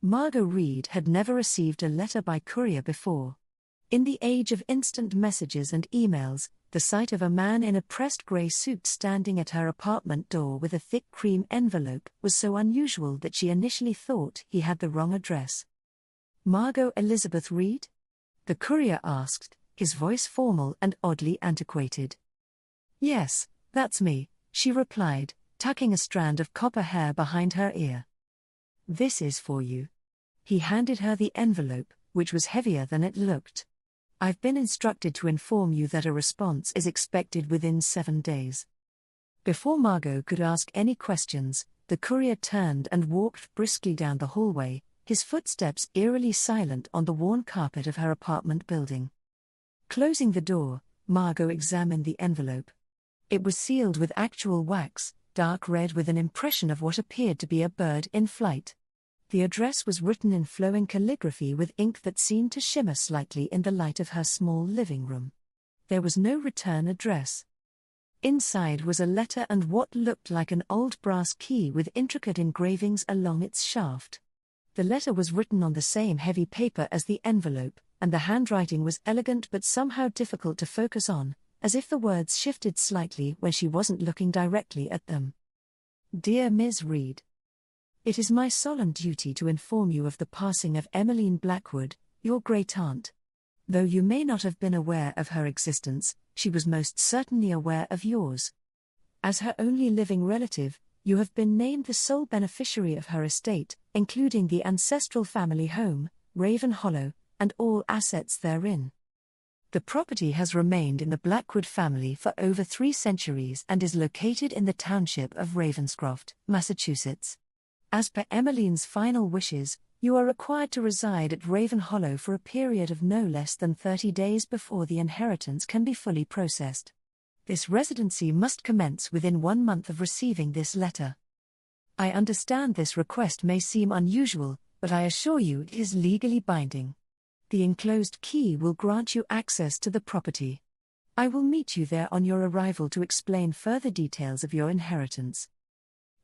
Margot Reed had never received a letter by courier before. In the age of instant messages and emails, the sight of a man in a pressed grey suit standing at her apartment door with a thick cream envelope was so unusual that she initially thought he had the wrong address. "Margot Elizabeth Reed?" the courier asked, his voice formal and oddly antiquated. "Yes, that's me," she replied, tucking a strand of copper hair behind her ear. "This is for you." He handed her the envelope, which was heavier than it looked. "I've been instructed to inform you that a response is expected within 7 days." Before Margot could ask any questions, the courier turned and walked briskly down the hallway, his footsteps eerily silent on the worn carpet of her apartment building. Closing the door, Margot examined the envelope. It was sealed with actual wax, dark red with an impression of what appeared to be a bird in flight. The address was written in flowing calligraphy with ink that seemed to shimmer slightly in the light of her small living room. There was no return address. Inside was a letter and what looked like an old brass key with intricate engravings along its shaft. The letter was written on the same heavy paper as the envelope, and the handwriting was elegant but somehow difficult to focus on, as if the words shifted slightly when she wasn't looking directly at them. "Dear Ms. Reed, it is my solemn duty to inform you of the passing of Emmeline Blackwood, your great-aunt. Though you may not have been aware of her existence, she was most certainly aware of yours. As her only living relative, you have been named the sole beneficiary of her estate, including the ancestral family home, Raven Hollow, and all assets therein. The property has remained in the Blackwood family for over 3 centuries and is located in the township of Ravenscroft, Massachusetts. As per Emmeline's final wishes, you are required to reside at Raven Hollow for a period of no less than 30 days before the inheritance can be fully processed. This residency must commence within 1 month of receiving this letter. I understand this request may seem unusual, but I assure you it is legally binding. The enclosed key will grant you access to the property. I will meet you there on your arrival to explain further details of your inheritance.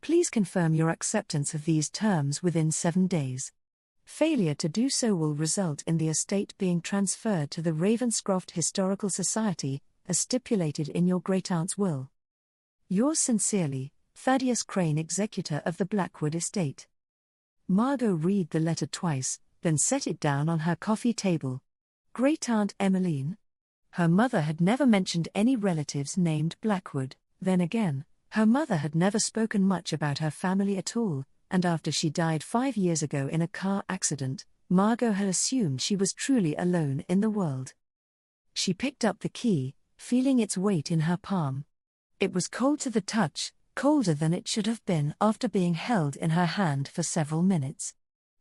Please confirm your acceptance of these terms within 7 days. Failure to do so will result in the estate being transferred to the Ravenscroft Historical Society, as stipulated in your great-aunt's will. Yours sincerely, Thaddeus Crane, executor of the Blackwood estate. Margot read the letter twice, then set it down on her coffee table. Great-aunt Emmeline? Her mother had never mentioned any relatives named Blackwood. Then again, her mother had never spoken much about her family at all, and after she died 5 years ago in a car accident, Margot had assumed she was truly alone in the world. She picked up the key, feeling its weight in her palm. It was cold to the touch, colder than it should have been after being held in her hand for several minutes.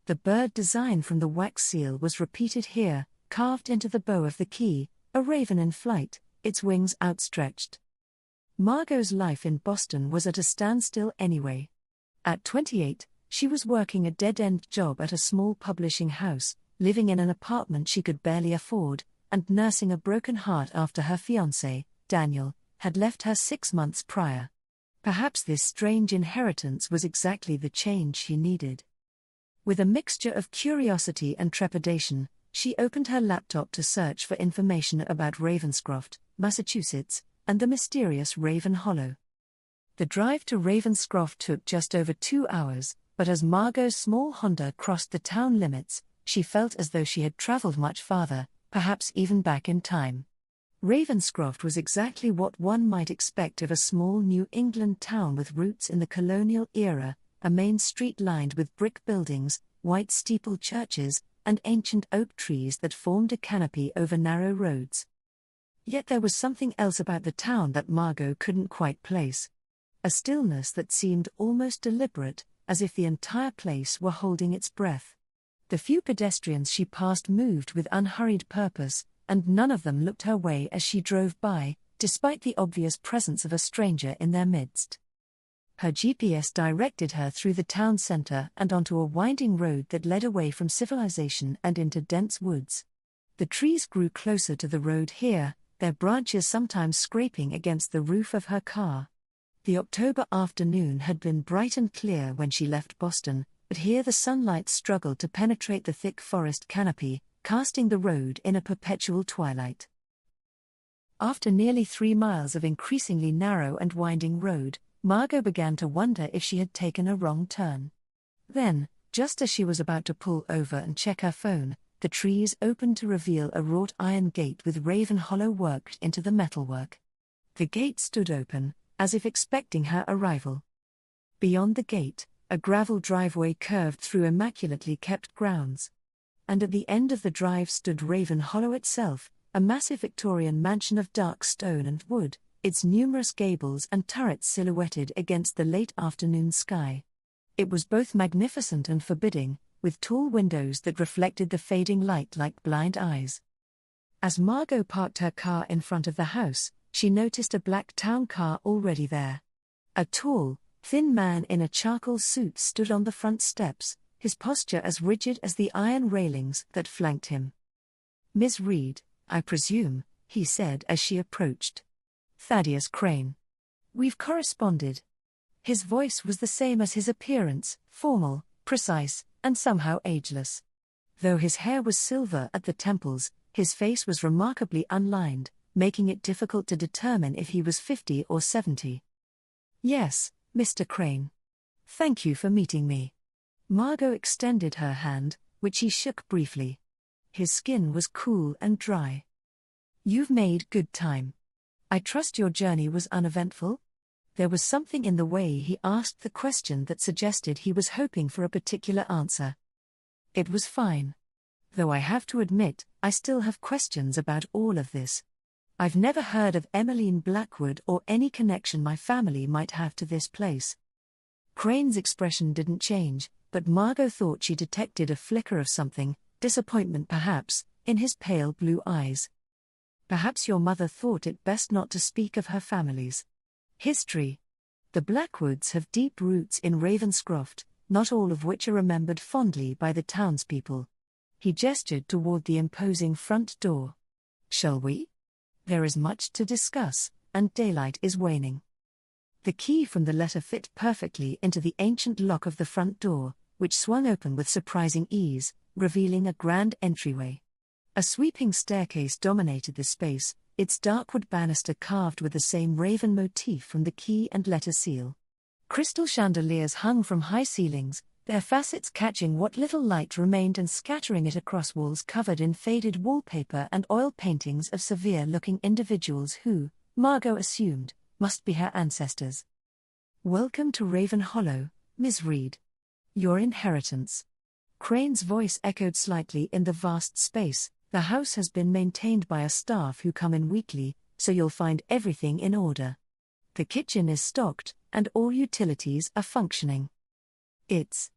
The bird design from the wax seal was repeated here, carved into the bow of the key, a raven in flight, its wings outstretched. Margot's life in Boston was at a standstill anyway. At 28, she was working a dead-end job at a small publishing house, living in an apartment she could barely afford, and nursing a broken heart after her fiancé, Daniel, had left her 6 months prior. Perhaps this strange inheritance was exactly the change she needed. With a mixture of curiosity and trepidation, she opened her laptop to search for information about Ravenscroft, Massachusetts, and the mysterious Raven Hollow. The drive to Ravenscroft took just over 2 hours, but as Margot's small Honda crossed the town limits, she felt as though she had traveled much farther, perhaps even back in time. Ravenscroft was exactly what one might expect of a small New England town with roots in the colonial era, a main street lined with brick buildings, white steepled churches, and ancient oak trees that formed a canopy over narrow roads. Yet there was something else about the town that Margot couldn't quite place. A stillness that seemed almost deliberate, as if the entire place were holding its breath. The few pedestrians she passed moved with unhurried purpose, and none of them looked her way as she drove by, despite the obvious presence of a stranger in their midst. Her GPS directed her through the town center and onto a winding road that led away from civilization and into dense woods. The trees grew closer to the road here, their branches sometimes scraping against the roof of her car. The October afternoon had been bright and clear when she left Boston, but here the sunlight struggled to penetrate the thick forest canopy, casting the road in a perpetual twilight. After nearly 3 miles of increasingly narrow and winding road, Margot began to wonder if she had taken a wrong turn. Then, just as she was about to pull over and check her phone, the trees opened to reveal a wrought iron gate with Raven Hollow worked into the metalwork. The gate stood open, as if expecting her arrival. Beyond the gate, a gravel driveway curved through immaculately kept grounds. And at the end of the drive stood Raven Hollow itself, a massive Victorian mansion of dark stone and wood, its numerous gables and turrets silhouetted against the late afternoon sky. It was both magnificent and forbidding, with tall windows that reflected the fading light like blind eyes. As Margot parked her car in front of the house, she noticed a black town car already there. A tall, thin man in a charcoal suit stood on the front steps, his posture as rigid as the iron railings that flanked him. "Miss Reed, I presume," he said as she approached. "Thaddeus Crane. We've corresponded." His voice was the same as his appearance, formal, precise, and somehow ageless. Though his hair was silver at the temples, his face was remarkably unlined, making it difficult to determine if he was 50 or 70. "Yes, Mr. Crane. Thank you for meeting me." Margot extended her hand, which he shook briefly. His skin was cool and dry. "You've made good time. I trust your journey was uneventful?" There was something in the way he asked the question that suggested he was hoping for a particular answer. "It was fine. Though I have to admit, I still have questions about all of this. I've never heard of Emmeline Blackwood or any connection my family might have to this place." Crane's expression didn't change, but Margot thought she detected a flicker of something, disappointment perhaps, in his pale blue eyes. "Perhaps your mother thought it best not to speak of her family's history. The Blackwoods have deep roots in Ravenscroft, not all of which are remembered fondly by the townspeople." He gestured toward the imposing front door. "Shall we? There is much to discuss, and daylight is waning." The key from the letter fit perfectly into the ancient lock of the front door, which swung open with surprising ease, revealing a grand entryway. A sweeping staircase dominated the space, its dark wood banister carved with the same raven motif from the key and letter seal. Crystal chandeliers hung from high ceilings, their facets catching what little light remained and scattering it across walls covered in faded wallpaper and oil paintings of severe-looking individuals who, Margot assumed, must be her ancestors. "Welcome to Raven Hollow, Miss Reed. Your inheritance." Crane's voice echoed slightly in the vast space. "The house has been maintained by a staff who come in weekly, so you'll find everything in order. The kitchen is stocked, and all utilities are functioning." "It's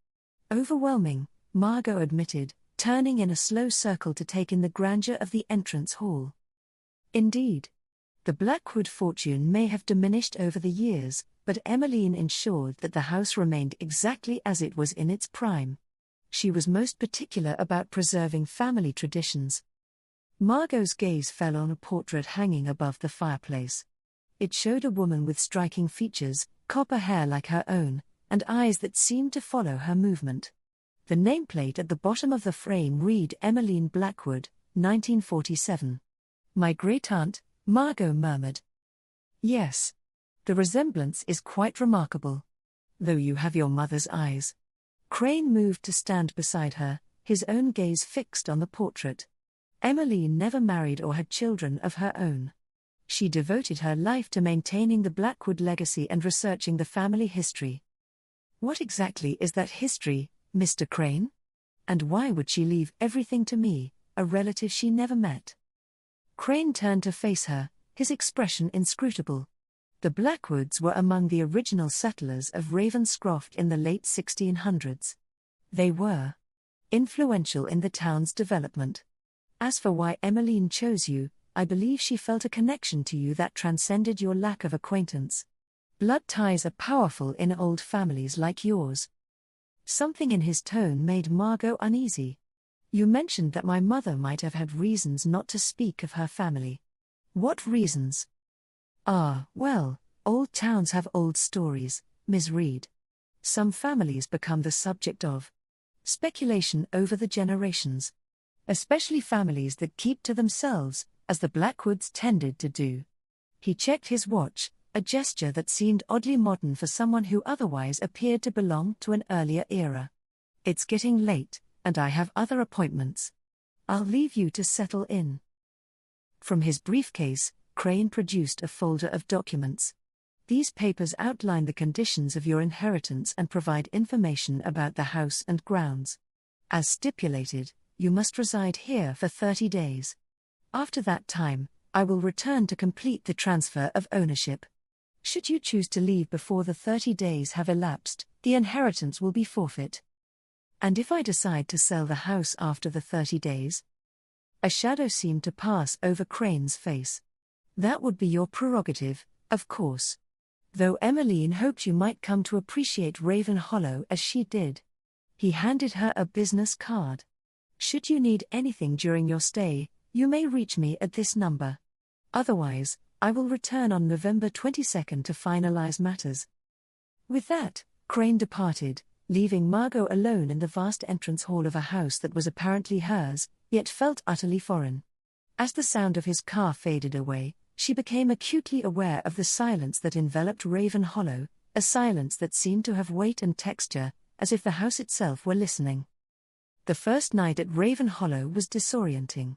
overwhelming," Margot admitted, turning in a slow circle to take in the grandeur of the entrance hall. "Indeed. The Blackwood fortune may have diminished over the years, but Emmeline ensured that the house remained exactly as it was in its prime. She was most particular about preserving family traditions." Margot's gaze fell on a portrait hanging above the fireplace. It showed a woman with striking features, copper hair like her own, and eyes that seemed to follow her movement. The nameplate at the bottom of the frame read Emmeline Blackwood, 1947. "My great-aunt," Margot murmured. "Yes. The resemblance is quite remarkable. Though you have your mother's eyes." Crane moved to stand beside her, his own gaze fixed on the portrait. Emmeline never married or had children of her own. She devoted her life to maintaining the Blackwood legacy and researching the family history. "What exactly is that history, Mr. Crane? And why would she leave everything to me, a relative she never met?" Crane turned to face her, his expression inscrutable. The Blackwoods were among the original settlers of Ravenscroft in the late 1600s. They were influential in the town's development. As for why Emmeline chose you, I believe she felt a connection to you that transcended your lack of acquaintance. Blood ties are powerful in old families like yours. Something in his tone made Margot uneasy. "You mentioned that my mother might have had reasons not to speak of her family. What reasons?" "Ah, well, old towns have old stories, Miss Reed. Some families become the subject of speculation over the generations, especially families that keep to themselves, as the Blackwoods tended to do. He checked his watch, a gesture that seemed oddly modern for someone who otherwise appeared to belong to an earlier era. It's getting late, and I have other appointments. I'll leave you to settle in. From his briefcase, Crane produced a folder of documents. These papers outline the conditions of your inheritance and provide information about the house and grounds. As stipulated, you must reside here for 30 days. After that time, I will return to complete the transfer of ownership. Should you choose to leave before the 30 days have elapsed, the inheritance will be forfeit. And if I decide to sell the house after the 30 days? A shadow seemed to pass over Crane's face. That would be your prerogative, of course. Though Emmeline hoped you might come to appreciate Raven Hollow as she did. He handed her a business card. Should you need anything during your stay, you may reach me at this number. Otherwise, I will return on November 22nd to finalize matters. With that, Crane departed, leaving Margot alone in the vast entrance hall of a house that was apparently hers, yet felt utterly foreign. As the sound of his car faded away, she became acutely aware of the silence that enveloped Raven Hollow, a silence that seemed to have weight and texture, as if the house itself were listening. The first night at Raven Hollow was disorienting.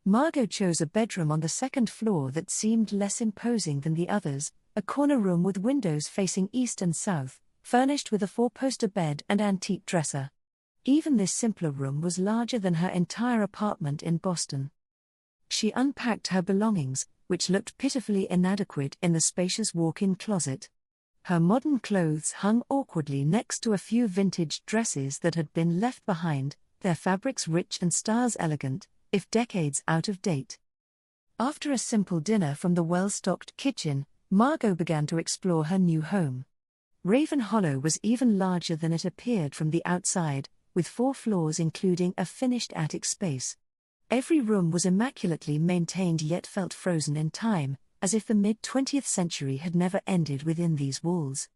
Margot chose a bedroom on the second floor that seemed less imposing than the others, a corner room with windows facing east and south, furnished with a 4-poster bed and antique dresser. Even this simpler room was larger than her entire apartment in Boston. She unpacked her belongings, which looked pitifully inadequate in the spacious walk-in closet. Her modern clothes hung awkwardly next to a few vintage dresses that had been left behind, their fabrics rich and styles elegant, if decades out of date. After a simple dinner from the well-stocked kitchen, Margot began to explore her new home. Raven Hollow was even larger than it appeared from the outside, with 4 floors including a finished attic space. Every room was immaculately maintained yet felt frozen in time, as if the mid-20th century had never ended within these walls.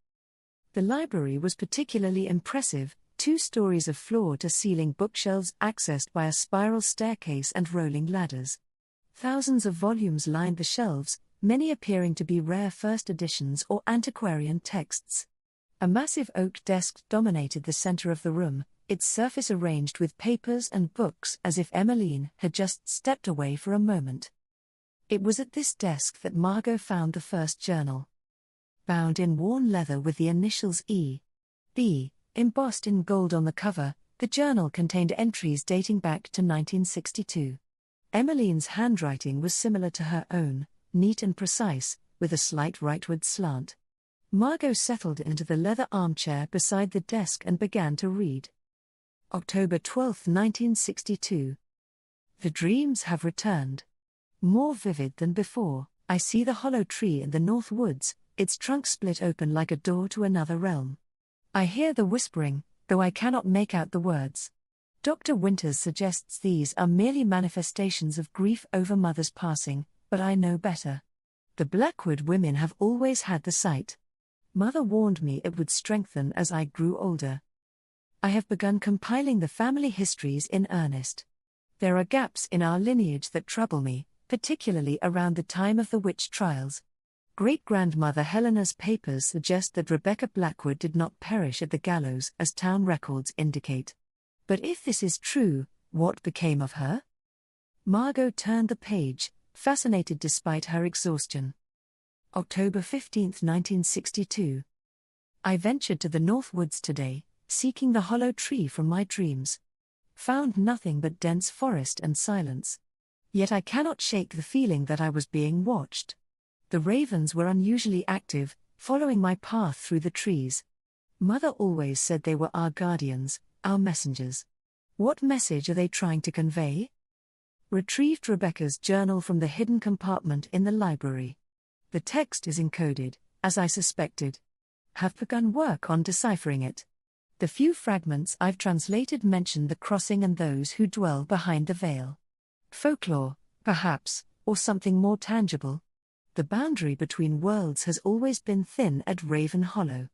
The library was particularly impressive, 2 stories of floor-to-ceiling bookshelves accessed by a spiral staircase and rolling ladders. Thousands of volumes lined the shelves, many appearing to be rare first editions or antiquarian texts. A massive oak desk dominated the center of the room, its surface arranged with papers and books as if Emmeline had just stepped away for a moment. It was at this desk that Margot found the first journal. Bound in worn leather with the initials E.B. embossed in gold on the cover, the journal contained entries dating back to 1962. Emmeline's handwriting was similar to her own, neat and precise, with a slight rightward slant. Margot settled into the leather armchair beside the desk and began to read. October 12, 1962. The dreams have returned. More vivid than before, I see the hollow tree in the north woods, its trunk split open like a door to another realm. I hear the whispering, though I cannot make out the words. Dr. Winters suggests these are merely manifestations of grief over mother's passing, but I know better. The Blackwood women have always had the sight. Mother warned me it would strengthen as I grew older. I have begun compiling the family histories in earnest. There are gaps in our lineage that trouble me, particularly around the time of the witch trials. Great-grandmother Helena's papers suggest that Rebecca Blackwood did not perish at the gallows as town records indicate. But if this is true, what became of her? Margot turned the page, fascinated despite her exhaustion. October 15, 1962. I ventured to the North Woods today, seeking the hollow tree from my dreams. Found nothing but dense forest and silence. Yet I cannot shake the feeling that I was being watched. The ravens were unusually active, following my path through the trees. Mother always said they were our guardians, our messengers. What message are they trying to convey? Retrieved Rebecca's journal from the hidden compartment in the library. The text is encoded, as I suspected. Have begun work on deciphering it. The few fragments I've translated mention the crossing and those who dwell behind the veil. Folklore, perhaps, or something more tangible. The boundary between worlds has always been thin at Raven Hollow.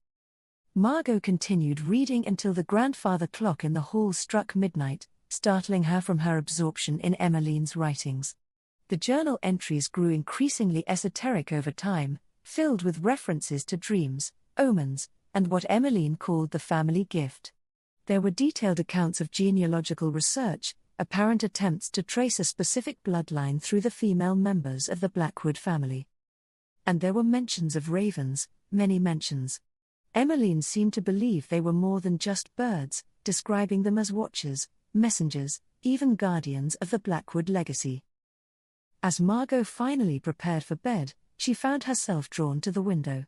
Margot continued reading until the grandfather clock in the hall struck midnight, startling her from her absorption in Emmeline's writings. The journal entries grew increasingly esoteric over time, filled with references to dreams, omens, and what Emmeline called the family gift. There were detailed accounts of genealogical research, apparent attempts to trace a specific bloodline through the female members of the Blackwood family. And there were mentions of ravens, many mentions. Emmeline seemed to believe they were more than just birds, describing them as watchers, messengers, even guardians of the Blackwood legacy. As Margot finally prepared for bed, she found herself drawn to the window.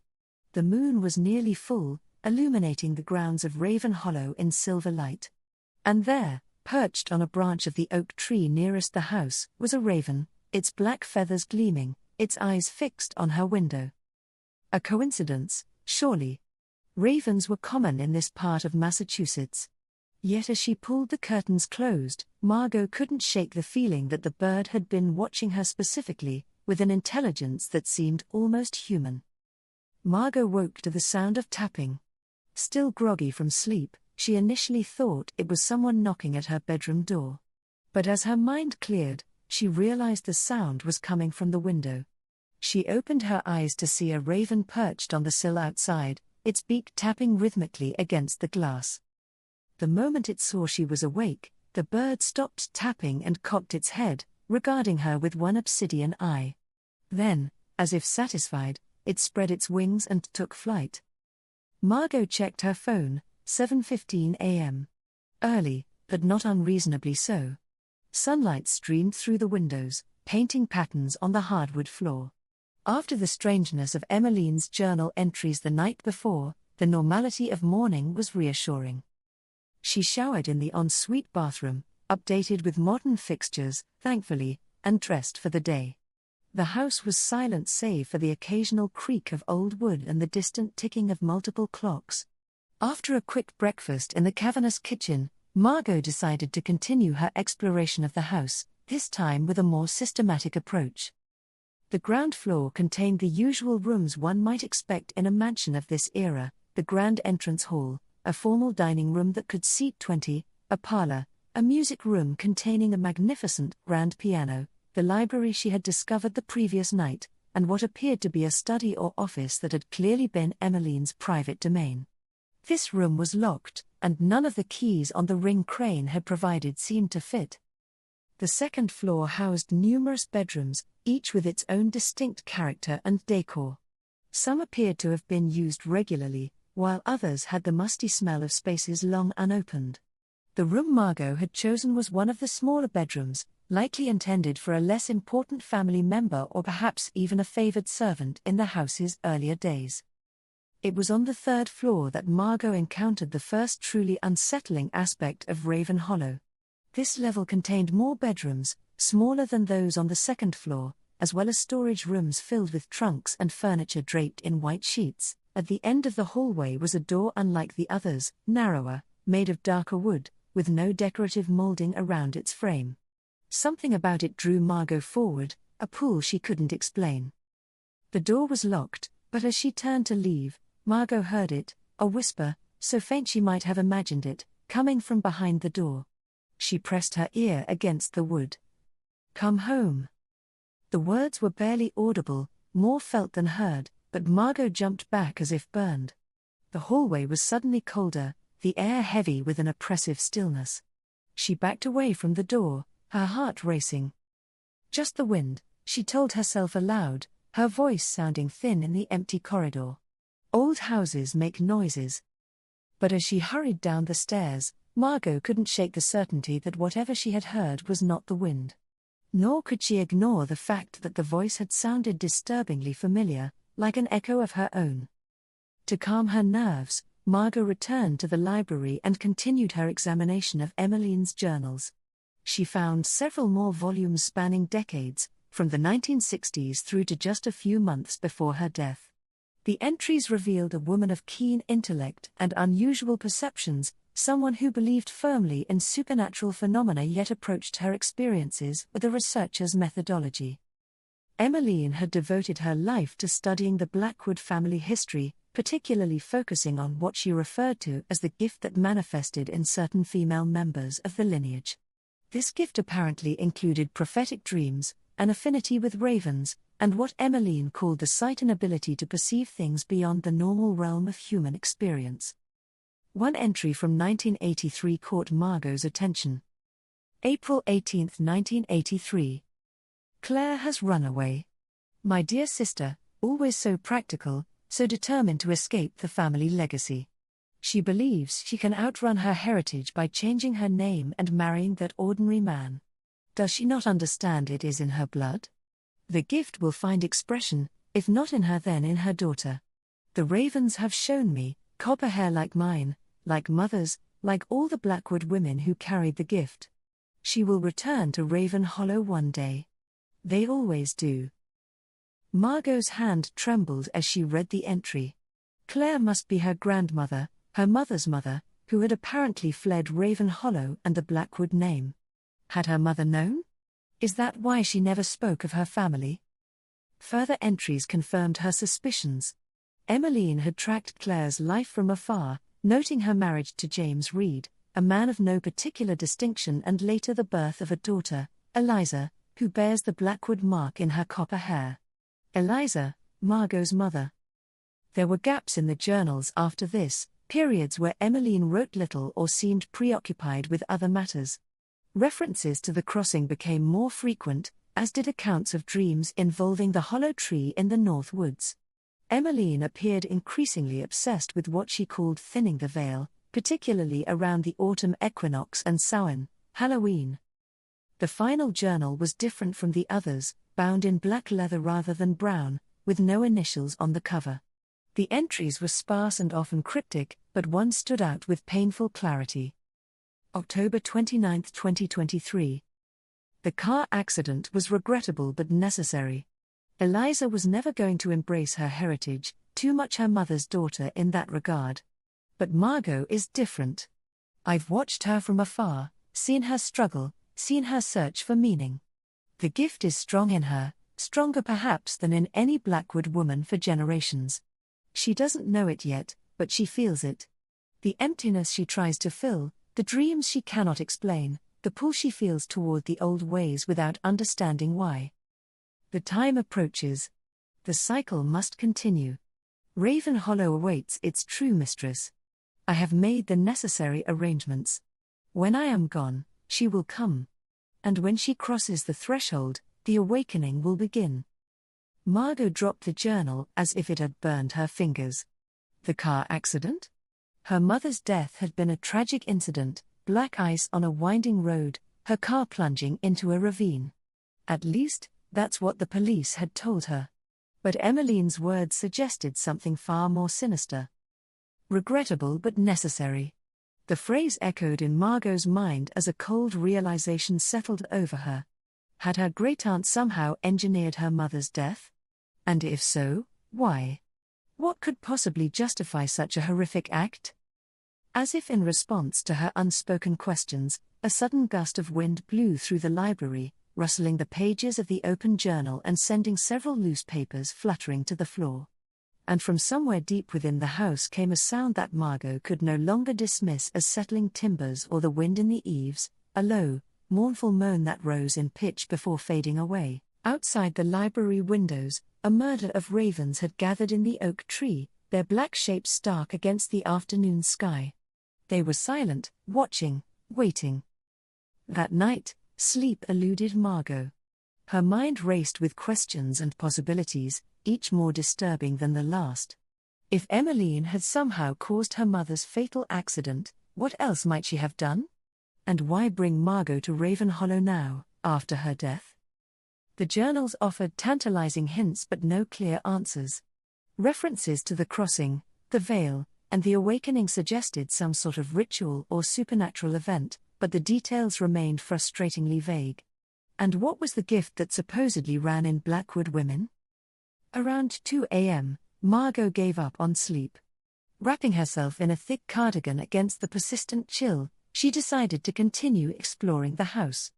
The moon was nearly full, illuminating the grounds of Raven Hollow in silver light. And there, perched on a branch of the oak tree nearest the house, was a raven, its black feathers gleaming, its eyes fixed on her window. A coincidence, surely. Ravens were common in this part of Massachusetts. Yet as she pulled the curtains closed, Margot couldn't shake the feeling that the bird had been watching her specifically, with an intelligence that seemed almost human. Margot woke to the sound of tapping. Still groggy from sleep, she initially thought it was someone knocking at her bedroom door. But as her mind cleared, she realized the sound was coming from the window. She opened her eyes to see a raven perched on the sill outside, its beak tapping rhythmically against the glass. The moment it saw she was awake, the bird stopped tapping and cocked its head, regarding her with one obsidian eye. Then, as if satisfied, it spread its wings and took flight. Margot checked her phone, 7:15 a.m. Early, but not unreasonably so. Sunlight streamed through the windows, painting patterns on the hardwood floor. After the strangeness of Emmeline's journal entries the night before, the normality of morning was reassuring. She showered in the ensuite bathroom, updated with modern fixtures, thankfully, and dressed for the day. The house was silent save for the occasional creak of old wood and the distant ticking of multiple clocks. After a quick breakfast in the cavernous kitchen, Margot decided to continue her exploration of the house, this time with a more systematic approach. The ground floor contained the usual rooms one might expect in a mansion of this era: the grand entrance hall, a formal dining room that could seat 20, a parlor, a music room containing a magnificent grand piano, the library she had discovered the previous night, and what appeared to be a study or office that had clearly been Emmeline's private domain. This room was locked, and none of the keys on the ring Crane had provided seemed to fit. The second floor housed numerous bedrooms, each with its own distinct character and decor. Some appeared to have been used regularly, while others had the musty smell of spaces long unopened. The room Margot had chosen was one of the smaller bedrooms, likely intended for a less important family member or perhaps even a favored servant in the house's earlier days. It was on the third floor that Margot encountered the first truly unsettling aspect of Raven Hollow. This level contained more bedrooms, smaller than those on the second floor, as well as storage rooms filled with trunks and furniture draped in white sheets. At the end of the hallway was a door unlike the others, narrower, made of darker wood, with no decorative molding around its frame. Something about it drew Margot forward, a pull she couldn't explain. The door was locked, but as she turned to leave, Margot heard it, a whisper, so faint she might have imagined it, coming from behind the door. She pressed her ear against the wood. "Come home." The words were barely audible, more felt than heard, but Margot jumped back as if burned. The hallway was suddenly colder, the air heavy with an oppressive stillness. She backed away from the door, her heart racing. "Just the wind," she told herself aloud, her voice sounding thin in the empty corridor. "Old houses make noises." But as she hurried down the stairs, Margot couldn't shake the certainty that whatever she had heard was not the wind. Nor could she ignore the fact that the voice had sounded disturbingly familiar, like an echo of her own. To calm her nerves, Margot returned to the library and continued her examination of Emmeline's journals. She found several more volumes spanning decades, from the 1960s through to just a few months before her death. The entries revealed a woman of keen intellect and unusual perceptions, someone who believed firmly in supernatural phenomena yet approached her experiences with a researcher's methodology. Emmeline had devoted her life to studying the Blackwood family history, particularly focusing on what she referred to as the gift that manifested in certain female members of the lineage. This gift apparently included prophetic dreams, an affinity with ravens, and what Emmeline called the sight and ability to perceive things beyond the normal realm of human experience. One entry from 1983 caught Margot's attention. April 18, 1983. Claire has run away. My dear sister, always so practical, so determined to escape the family legacy. She believes she can outrun her heritage by changing her name and marrying that ordinary man. Does she not understand it is in her blood? The gift will find expression, if not in her then in her daughter. The ravens have shown me, copper hair like mine, like mother's, like all the Blackwood women who carried the gift. She will return to Raven Hollow one day. They always do. Margot's hand trembled as she read the entry. Claire must be her grandmother, her mother's mother, who had apparently fled Raven Hollow and the Blackwood name. Had her mother known? Is that why she never spoke of her family? Further entries confirmed her suspicions. Emmeline had tracked Claire's life from afar, noting her marriage to James Reed, a man of no particular distinction, and later the birth of a daughter, Eliza, who bears the Blackwood mark in her copper hair. Eliza, Margot's mother. There were gaps in the journals after this, periods where Emmeline wrote little or seemed preoccupied with other matters. References to the crossing became more frequent, as did accounts of dreams involving the hollow tree in the North Woods. Emmeline appeared increasingly obsessed with what she called thinning the veil, particularly around the autumn equinox and Samhain, Halloween. The final journal was different from the others, bound in black leather rather than brown, with no initials on the cover. The entries were sparse and often cryptic, but one stood out with painful clarity. October 29, 2023. The car accident was regrettable but necessary. Eliza was never going to embrace her heritage, too much her mother's daughter in that regard. But Margot is different. I've watched her from afar, seen her struggle, seen her search for meaning. The gift is strong in her, stronger perhaps than in any Blackwood woman for generations. She doesn't know it yet, but she feels it. The emptiness she tries to fill, the dreams she cannot explain, the pull she feels toward the old ways without understanding why. The time approaches. The cycle must continue. Raven Hollow awaits its true mistress. I have made the necessary arrangements. When I am gone, she will come. And when she crosses the threshold, the awakening will begin. Margot dropped the journal as if it had burned her fingers. The car accident? Her mother's death had been a tragic incident, black ice on a winding road, her car plunging into a ravine. At least, that's what the police had told her. But Emmeline's words suggested something far more sinister. Regrettable but necessary. The phrase echoed in Margot's mind as a cold realization settled over her. Had her great-aunt somehow engineered her mother's death? And if so, why? What could possibly justify such a horrific act? As if in response to her unspoken questions, a sudden gust of wind blew through the library, rustling the pages of the open journal and sending several loose papers fluttering to the floor. And from somewhere deep within the house came a sound that Margot could no longer dismiss as settling timbers or the wind in the eaves, a low, mournful moan that rose in pitch before fading away. Outside the library windows, a murder of ravens had gathered in the oak tree, their black shapes stark against the afternoon sky. They were silent, watching, waiting. That night, sleep eluded Margot. Her mind raced with questions and possibilities, each more disturbing than the last. If Emmeline had somehow caused her mother's fatal accident, what else might she have done? And why bring Margot to Raven Hollow now, after her death? The journals offered tantalizing hints but no clear answers. References to the crossing, the veil, and the awakening suggested some sort of ritual or supernatural event, but the details remained frustratingly vague. And what was the gift that supposedly ran in Blackwood women? Around 2 a.m., Margot gave up on sleep. Wrapping herself in a thick cardigan against the persistent chill, she decided to continue exploring the house.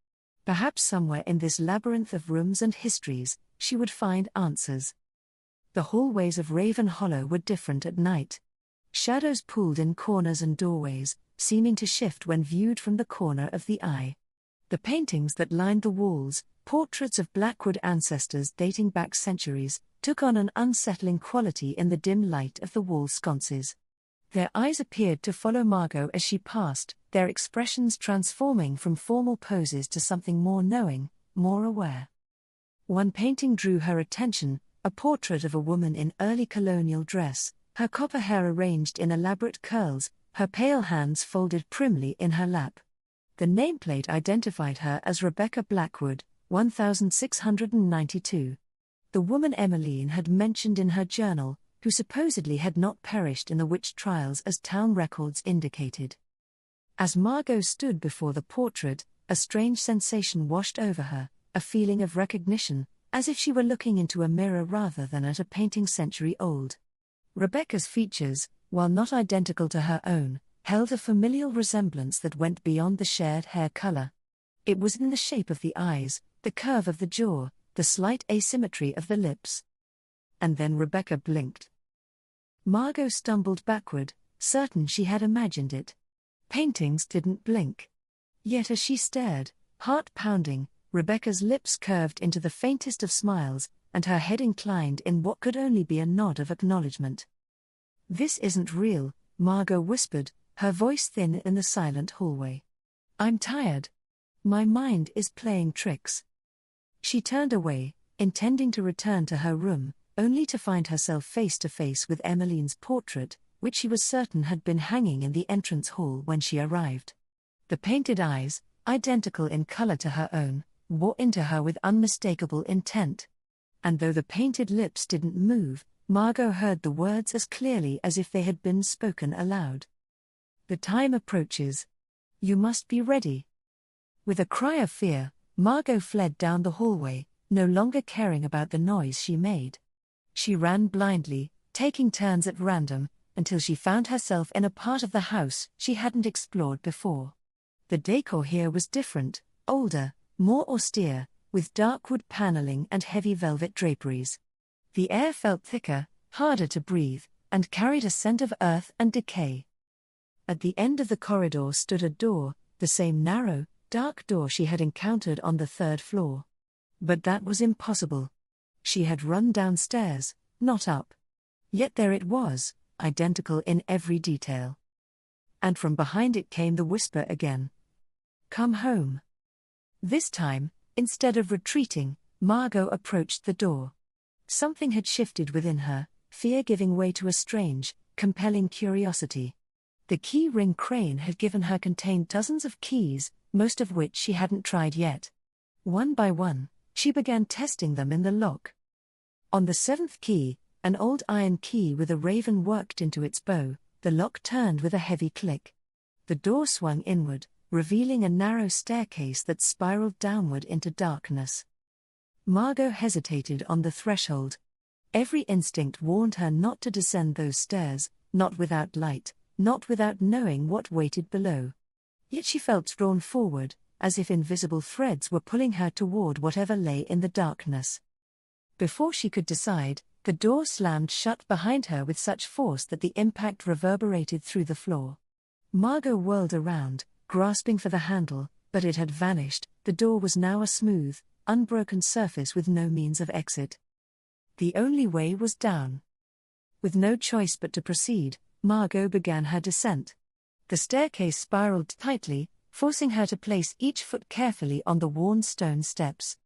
Perhaps somewhere in this labyrinth of rooms and histories, she would find answers. The hallways of Raven Hollow were different at night. Shadows pooled in corners and doorways, seeming to shift when viewed from the corner of the eye. The paintings that lined the walls, portraits of Blackwood ancestors dating back centuries, took on an unsettling quality in the dim light of the wall sconces. Their eyes appeared to follow Margot as she passed, their expressions transforming from formal poses to something more knowing, more aware. One painting drew her attention, a portrait of a woman in early colonial dress, her copper hair arranged in elaborate curls, her pale hands folded primly in her lap. The nameplate identified her as Rebecca Blackwood, 1692. The woman Emmeline had mentioned in her journal, who supposedly had not perished in the witch trials as town records indicated. As Margot stood before the portrait, a strange sensation washed over her, a feeling of recognition, as if she were looking into a mirror rather than at a painting century old. Rebecca's features, while not identical to her own, held a familial resemblance that went beyond the shared hair color. It was in the shape of the eyes, the curve of the jaw, the slight asymmetry of the lips. And then Rebecca blinked. Margot stumbled backward, certain she had imagined it. Paintings didn't blink. Yet as she stared, heart pounding, Rebecca's lips curved into the faintest of smiles, and her head inclined in what could only be a nod of acknowledgement. "This isn't real," Margot whispered, her voice thin in the silent hallway. "I'm tired. My mind is playing tricks." She turned away, intending to return to her room, only to find herself face to face with Emmeline's portrait, which she was certain had been hanging in the entrance hall when she arrived. The painted eyes, identical in color to her own, wore into her with unmistakable intent. And though the painted lips didn't move, Margot heard the words as clearly as if they had been spoken aloud. "The time approaches. You must be ready." With a cry of fear, Margot fled down the hallway, no longer caring about the noise she made. She ran blindly, taking turns at random, until she found herself in a part of the house she hadn't explored before. The decor here was different, older, more austere, with dark wood paneling and heavy velvet draperies. The air felt thicker, harder to breathe, and carried a scent of earth and decay. At the end of the corridor stood a door, the same narrow, dark door she had encountered on the third floor. But that was impossible. She had run downstairs, not up. Yet there it was, identical in every detail. And from behind it came the whisper again. "Come home." This time, instead of retreating, Margot approached the door. Something had shifted within her, fear giving way to a strange, compelling curiosity. The key ring Crane had given her contained dozens of keys, most of which she hadn't tried yet. One by one, she began testing them in the lock. On the seventh key, an old iron key with a raven worked into its bow, the lock turned with a heavy click. The door swung inward, revealing a narrow staircase that spiraled downward into darkness. Margot hesitated on the threshold. Every instinct warned her not to descend those stairs, not without light, not without knowing what waited below. Yet she felt drawn forward, as if invisible threads were pulling her toward whatever lay in the darkness. Before she could decide, the door slammed shut behind her with such force that the impact reverberated through the floor. Margot whirled around, grasping for the handle, but it had vanished. The door was now a smooth, unbroken surface with no means of exit. The only way was down. With no choice but to proceed, Margot began her descent. The staircase spiraled tightly, forcing her to place each foot carefully on the worn stone steps.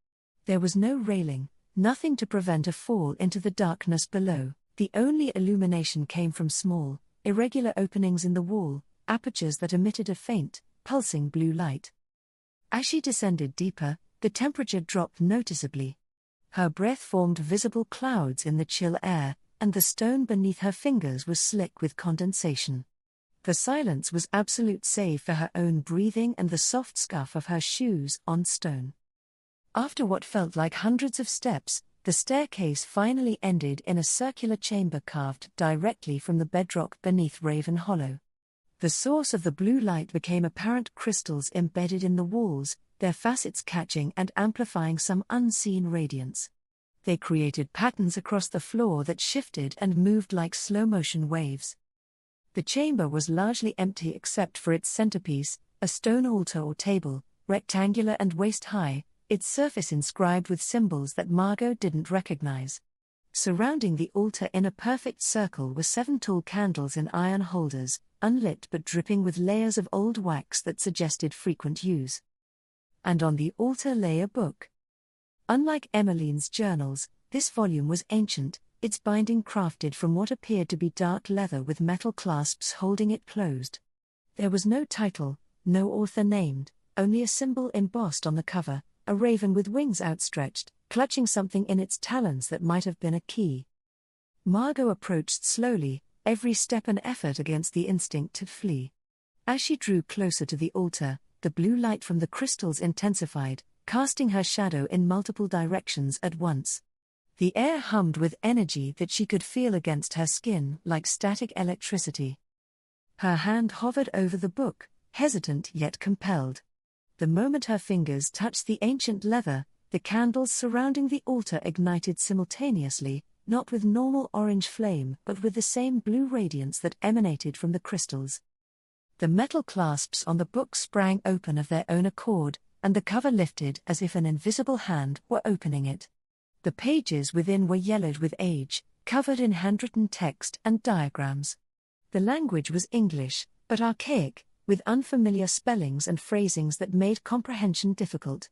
There was no railing, nothing to prevent a fall into the darkness below. The only illumination came from small, irregular openings in the wall, apertures that emitted a faint, pulsing blue light. As she descended deeper, the temperature dropped noticeably. Her breath formed visible clouds in the chill air, and the stone beneath her fingers was slick with condensation. The silence was absolute save for her own breathing and the soft scuff of her shoes on stone. After what felt like hundreds of steps, the staircase finally ended in a circular chamber carved directly from the bedrock beneath Raven Hollow. The source of the blue light became apparent: crystals embedded in the walls, their facets catching and amplifying some unseen radiance. They created patterns across the floor that shifted and moved like slow-motion waves. The chamber was largely empty except for its centerpiece, a stone altar or table, rectangular and waist-high, its surface inscribed with symbols that Margot didn't recognize. Surrounding the altar in a perfect circle were 7 tall candles in iron holders, unlit but dripping with layers of old wax that suggested frequent use. And on the altar lay a book. Unlike Emmeline's journals, this volume was ancient, its binding crafted from what appeared to be dark leather with metal clasps holding it closed. There was no title, no author named, only a symbol embossed on the cover, a raven with wings outstretched, clutching something in its talons that might have been a key. Margot approached slowly, every step an effort against the instinct to flee. As she drew closer to the altar, the blue light from the crystals intensified, casting her shadow in multiple directions at once. The air hummed with energy that she could feel against her skin like static electricity. Her hand hovered over the book, hesitant yet compelled. The moment her fingers touched the ancient leather, the candles surrounding the altar ignited simultaneously, not with normal orange flame but with the same blue radiance that emanated from the crystals. The metal clasps on the book sprang open of their own accord, and the cover lifted as if an invisible hand were opening it. The pages within were yellowed with age, covered in handwritten text and diagrams. The language was English, but archaic, with unfamiliar spellings and phrasings that made comprehension difficult.